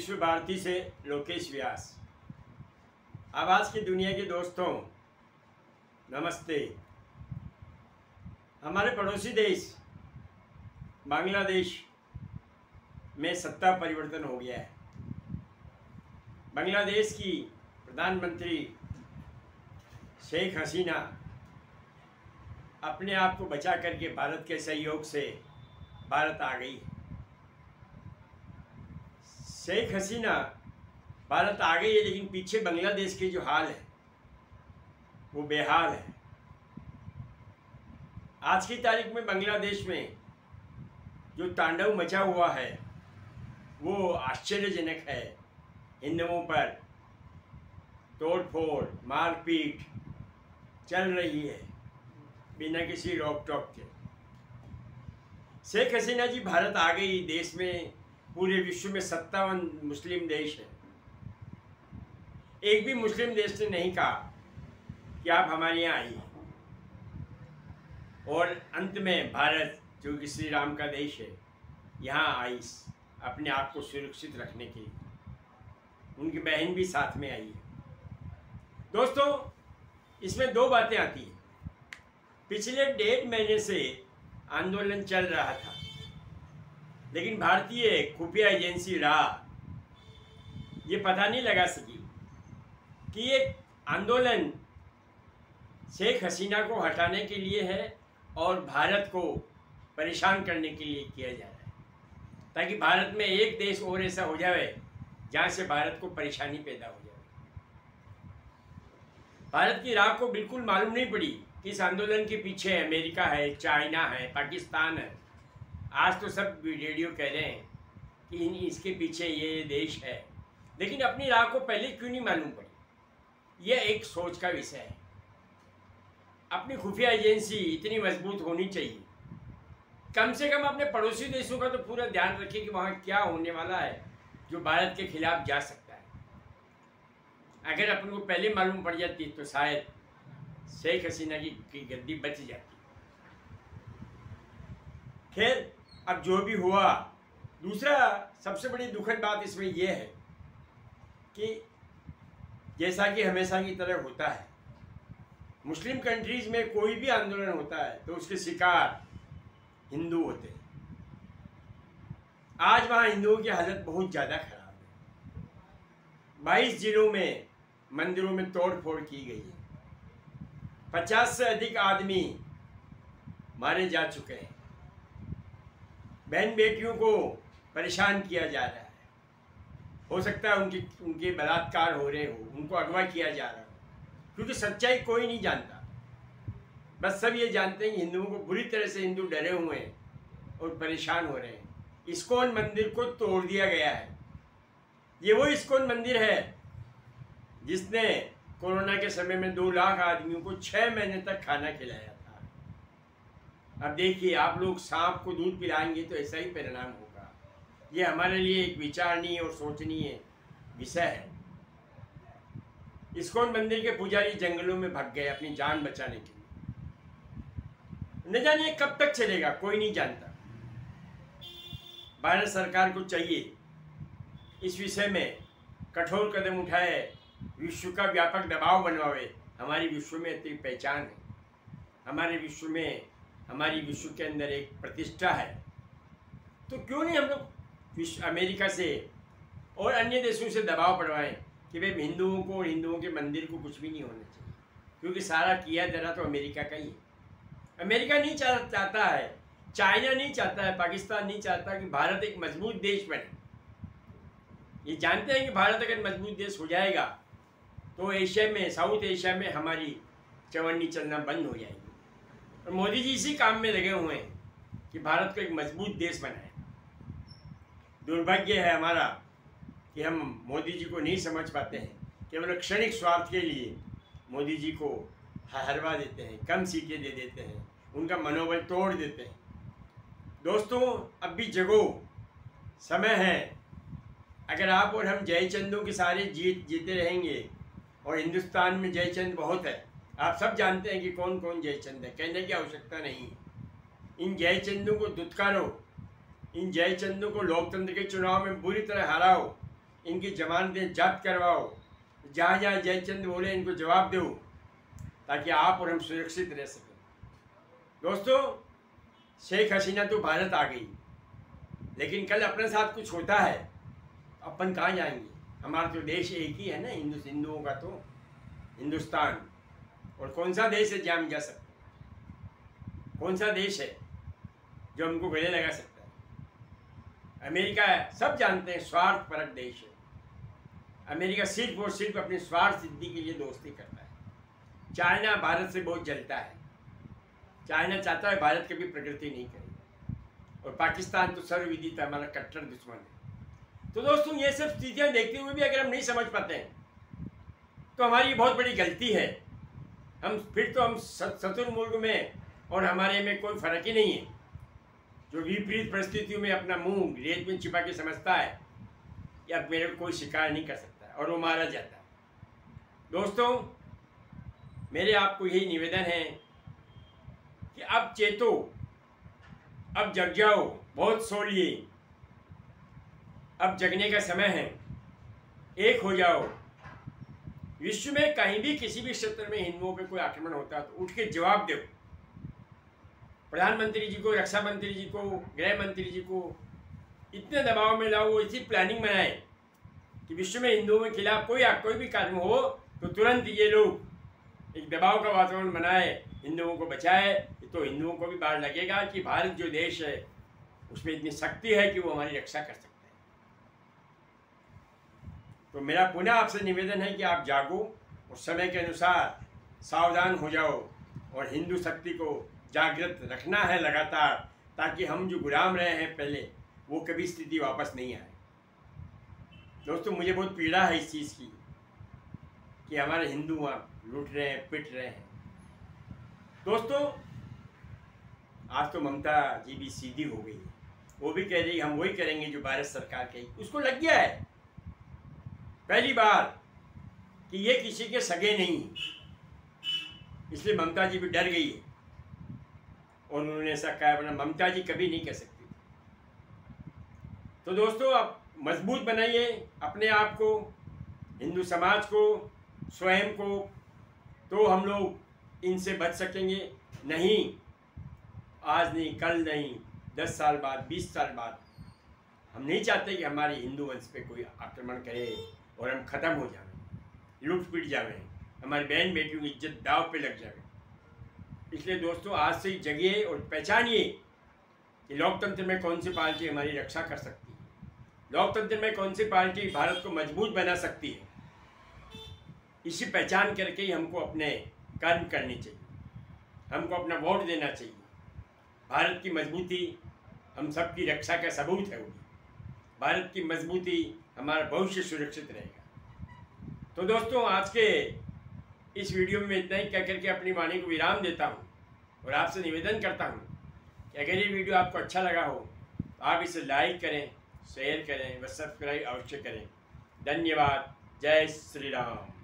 विश्व भारती से लोकेश व्यास। आवाज़ की दुनिया के दोस्तों नमस्ते। हमारे पड़ोसी देश बांग्लादेश में सत्ता परिवर्तन हो गया है। बांग्लादेश की प्रधानमंत्री शेख हसीना अपने आप को बचा करके भारत के सहयोग से भारत आ गई है। शेख हसीना भारत आ गई है, लेकिन पीछे बांग्लादेश के जो हाल है वो बेहाल है। आज की तारीख में बांग्लादेश में जो तांडव मचा हुआ है वो आश्चर्यजनक है। हिंदुओं पर तोड़फोड़ मारपीट चल रही है बिना किसी रोक टोक के। शेख हसीना जी भारत आ गई। देश में पूरे विश्व में 57 मुस्लिम देश हैं। एक भी मुस्लिम देश ने नहीं कहा कि आप हमारे यहाँ आइए। और अंत में भारत जो कि श्री राम का देश है यहाँ आई अपने आप को सुरक्षित रखने के लिए। उनकी बहन भी साथ में आई है। दोस्तों, इसमें दो बातें आती हैं। पिछले 1.5 महीने से आंदोलन चल रहा था, लेकिन भारतीय खुफिया एजेंसी रा ये पता नहीं लगा सकी कि ये आंदोलन शेख हसीना को हटाने के लिए है और भारत को परेशान करने के लिए किया जा रहा है, ताकि भारत में एक देश और ऐसा हो जाए जहाँ से भारत को परेशानी पैदा हो जाए। भारत की राह को बिल्कुल मालूम नहीं पड़ी कि इस आंदोलन के पीछे अमेरिका है, चाइना है, पाकिस्तान है। आज तो सब रेडियो कह रहे हैं कि इसके पीछे ये देश है, लेकिन अपनी राह को पहले क्यों नहीं मालूम पड़ी? यह एक सोच का विषय है। अपनी खुफिया एजेंसी इतनी मजबूत होनी चाहिए, कम से कम अपने पड़ोसी देशों का तो पूरा ध्यान रखें कि वहाँ क्या होने वाला है जो भारत के खिलाफ जा सकता है। अगर अपन को पहले मालूम पड़ जाती तो शायद शेख हसीना की गद्दी बच जाती। खैर, अब जो भी हुआ, दूसरा सबसे बड़ी दुखद बात इसमें यह है कि जैसा कि हमेशा की तरह होता है, मुस्लिम कंट्रीज में कोई भी आंदोलन होता है तो उसके शिकार हिंदू होते हैं। आज वहाँ हिंदुओं की हालत बहुत ज़्यादा खराब है। 22 जिलों में मंदिरों में तोड़फोड़ की गई है। 50 से अधिक आदमी मारे जा चुके हैं। बहन बेटियों को परेशान किया जा रहा है। हो सकता है उनके बलात्कार हो रहे हो, उनको अगवा किया जा रहा हो, क्योंकि सच्चाई कोई नहीं जानता। बस सब ये जानते हैं कि हिंदुओं को बुरी तरह से हिंदू डरे हुए हैं और परेशान हो रहे हैं। इस्कॉन मंदिर को तोड़ दिया गया है। ये वो इस्कॉन मंदिर है जिसने कोरोना के समय में 2 लाख आदमियों को 6 महीने तक खाना खिलाया था। अब देखिए, आप लोग सांप को दूध पिलाएंगे तो ऐसा ही परिणाम होगा। ये हमारे लिए एक विचारणीय और सोचनीय विषय है। इस्कॉन मंदिर के पुजारी जंगलों में भाग गए अपनी जान बचाने के लिए। न जाने कब तक चलेगा, कोई नहीं जानता। भारत सरकार को चाहिए इस विषय में कठोर कदम उठाए, विश्व का व्यापक दबाव बनवावे। हमारी विश्व में इतनी पहचान है, हमारे विश्व में, हमारी विश्व के अंदर एक प्रतिष्ठा है, तो क्यों नहीं हम लोग अमेरिका से और अन्य देशों से दबाव बढ़वाएं कि भाई हिंदुओं को और हिंदुओं के मंदिर को कुछ भी नहीं होना चाहिए, क्योंकि सारा किया जरा तो अमेरिका का ही है। अमेरिका नहीं चाहता है, चाइना नहीं चाहता है, पाकिस्तान नहीं चाहता कि भारत एक मजबूत देश बने। ये जानते हैं कि भारत अगर मजबूत देश हो जाएगा तो एशिया में, साउथ एशिया में हमारी चवन्नी चलना बंद हो जाएगी। और मोदी जी इसी काम में लगे हुए हैं कि भारत को एक मजबूत देश बनाए। दुर्भाग्य है हमारा कि हम मोदी जी को नहीं समझ पाते हैं। केवल क्षणिक स्वार्थ के लिए मोदी जी को हरवा देते हैं, कम सीटें दे देते हैं, उनका मनोबल तोड़ देते हैं। दोस्तों, अब भी जगो, समय है। अगर आप और हम जयचंदों के सारे जीते रहेंगे, और हिंदुस्तान में जयचंद बहुत है, आप सब जानते हैं कि कौन कौन जयचंद है, कहने की आवश्यकता नहीं है। इन जयचंदों को दुत्कारो, इन जयचंदों को लोकतंत्र के चुनाव में बुरी तरह हराओ, इनकी जमानतें जब्त करवाओ, जहाँ जहाँ जयचंद बोले इनको जवाब दो, ताकि आप और हम सुरक्षित रह सकें। दोस्तों, शेख हसीना तो भारत आ गई, लेकिन कल अपने साथ कुछ होता है अपन कहाँ जाएंगे? हमारा तो देश एक ही है ना, हिंदुओं का तो हिंदुस्तान। और कौन सा देश है जहाँ हम जा सकते? कौन सा देश है जो हमको गले लगा सकता है? अमेरिका है, सब जानते हैं, स्वार्थ परक देश है। अमेरिका सिर्फ और सिर्फ अपनी स्वार्थ सिद्धि के लिए दोस्ती करता है। चाइना भारत से बहुत जलता है। चाइना चाहता है भारत कभी प्रगति नहीं करे, और पाकिस्तान तो सर्वविदित हमारा कट्टर दुश्मन है। तो दोस्तों, ये सब स्थितियाँ देखते हुए भी अगर हम नहीं समझ पाते हैं तो हमारी बहुत बड़ी गलती है। हम शत्रु मुल्क में और हमारे में कोई फर्क ही नहीं है। जो विपरीत परिस्थितियों में अपना मुंह रेत में छिपा के समझता है या मेरे को कोई शिकार नहीं कर सकता और वो मारा जाता है। दोस्तों, मेरे आपको यही निवेदन है कि अब चेतो, अब जग जाओ, बहुत सो लिए, अब जगने का समय है, एक हो जाओ। विश्व में कहीं भी किसी भी क्षेत्र में हिंदुओं पे कोई आक्रमण होता है तो उठ के जवाब दो। प्रधानमंत्री जी को, रक्षा मंत्री जी को, गृह मंत्री जी को इतने दबाव में लाओ, ऐसी प्लानिंग बनाए कि विश्व में हिंदुओं के खिलाफ कोई भी कार्य हो तो तुरंत ये लोग एक दबाव का वातावरण बनाए, हिंदुओं को बचाए। तो हिंदुओं को भी बार लगेगा कि भारत जो देश है उसमें इतनी शक्ति है कि वो हमारी रक्षा कर सकते हैं। तो मेरा पुनः आपसे निवेदन है कि आप जागो और समय के अनुसार सावधान हो जाओ, और हिंदू शक्ति को जागृत रखना है लगातार, ताकि हम जो गुलाम रहे हैं पहले, वो कभी स्थिति वापस नहीं आए। दोस्तों, मुझे बहुत पीड़ा है इस चीज़ की कि हमारे हिंदू वहाँ लूट रहे हैं, पिट रहे हैं। दोस्तों, आज तो ममता जी भी सीधी हो गई है। वो भी कह रही हम वही करेंगे जो भारत सरकार कही। उसको लग गया है पहली बार कि ये किसी के सगे नहीं, इसलिए ममता जी भी डर गई है और उन्होंने ऐसा कहा, वरना ममता जी कभी नहीं कह सकती। तो दोस्तों, आप मजबूत बनाइए अपने आप को, हिंदू समाज को, स्वयं को, तो हम लोग इनसे बच सकेंगे। नहीं, आज नहीं, कल नहीं, 10 साल बाद, 20 साल बाद हम नहीं चाहते कि हमारे हिंदू वंश पे कोई आक्रमण करे और हम ख़त्म हो जाएं, लूट पिट जाएं, हमारी बहन बेटियों की इज्जत दाव पे लग जाए। इसलिए दोस्तों, आज से ही जगिए और पहचानिए कि लोकतंत्र में कौन सी पार्टी हमारी रक्षा कर सकती है, लोकतंत्र में कौन सी पार्टी भारत को मजबूत बना सकती है। इसी पहचान करके ही हमको अपने कर्म करने चाहिए, हमको अपना वोट देना चाहिए। भारत की मजबूती हम सबकी रक्षा का सबूत है। भारत की मजबूती, हमारा भविष्य सुरक्षित रहेगा। तो दोस्तों, आज के इस वीडियो में इतना ही कह करके अपनी वाणी को विराम देता हूँ और आपसे निवेदन करता हूँ कि अगर ये वीडियो आपको अच्छा लगा हो तो आप इसे लाइक करें, शेयर करें व सब्सक्राइब अवश्य करें। धन्यवाद। जय श्री राम।